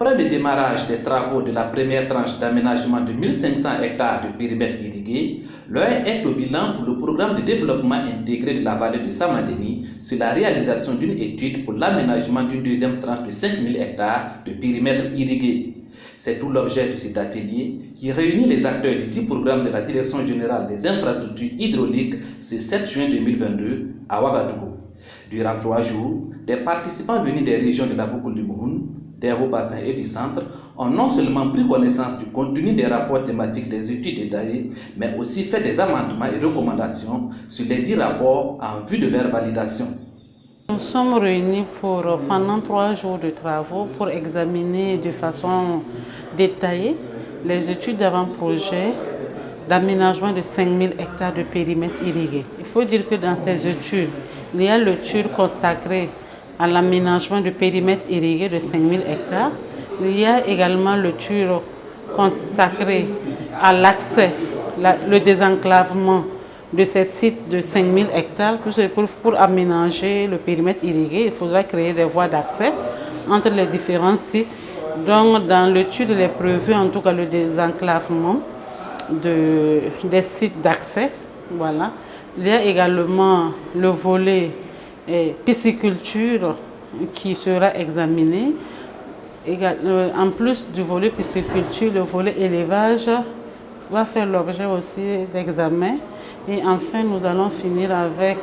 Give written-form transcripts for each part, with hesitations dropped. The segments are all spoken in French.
Après le démarrage des travaux de la première tranche d'aménagement de 1500 hectares de périmètre irrigué, l'heure est au bilan pour le programme de développement intégré de la vallée de Samadeni sur la réalisation d'une étude pour l'aménagement d'une deuxième tranche de 5000 hectares de périmètre irrigué. C'est tout l'objet de cet atelier qui réunit les acteurs du 10 programme de la Direction générale des infrastructures hydrauliques ce 7 juin 2022 à Ouagadougou. Durant 3 jours, des participants venus des régions de la boucle du Mouhoun, des hauts bassins et du centre ont non seulement pris connaissance du contenu des rapports thématiques des études détaillées, mais aussi fait des amendements et recommandations sur les 10 rapports en vue de leur validation. Nous sommes réunis pendant 3 jours de travaux pour examiner de façon détaillée les études d'avant-projet d'aménagement de 5000 hectares de périmètre irrigué. Il faut dire que dans ces études, il y a l'étude consacrée à l'aménagement du périmètre irrigué de 5000 hectares. Il y a également l'étude consacrée à l'accès, le désenclavement de ces sites de 5000 hectares. Pour aménager le périmètre irrigué, il faudra créer des voies d'accès entre les différents sites. Donc dans l'étude, il est prévu en tout cas le désenclavement des sites d'accès. Voilà. Il y a également le volet pisciculture qui sera examiné. En plus du volet pisciculture, le volet élevage va faire l'objet aussi d'examen. Et enfin, nous allons finir avec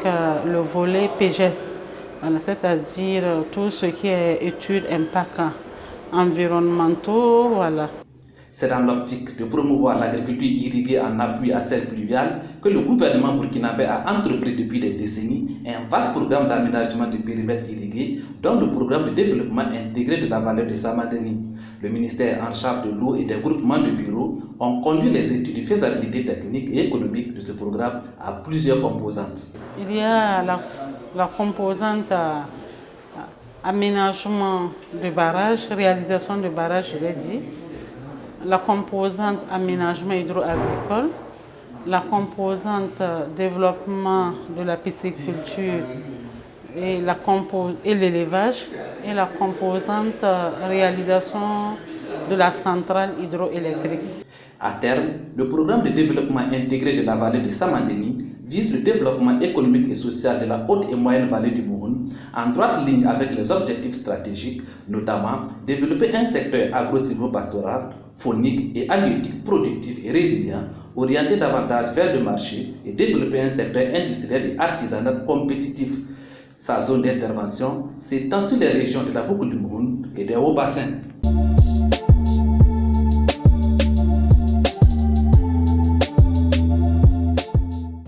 le volet PGES, voilà, c'est-à-dire tout ce qui est études impact environnementaux. Voilà. C'est dans l'optique de promouvoir l'agriculture irriguée en appui à celle pluviale que le gouvernement burkinabé a entrepris depuis des décennies un vaste programme d'aménagement du périmètre irrigué, dont le programme de développement intégré de la vallée de Samadeni. Le ministère en charge de l'eau et des groupements de bureaux ont conduit les études de faisabilité technique et économique de ce programme à plusieurs composantes. Il y a la composante aménagement de barrages, réalisation de barrages, je l'ai dit. La composante aménagement hydro-agricole, la composante développement de la pisciculture et l'élevage, et la composante réalisation de la centrale hydroélectrique. À terme, le programme de développement intégré de la vallée de Samadeni vise le développement économique et social de la haute et moyenne vallée du Mouhoun, en droite ligne avec les objectifs stratégiques, notamment développer un secteur agro-silvopastoral, faunique et halieutique productif et résilient, orienté davantage vers le marché et développer un secteur industriel et artisanal compétitif. Sa zone d'intervention s'étend sur les régions de la boucle du Mouhoun et des hauts bassins.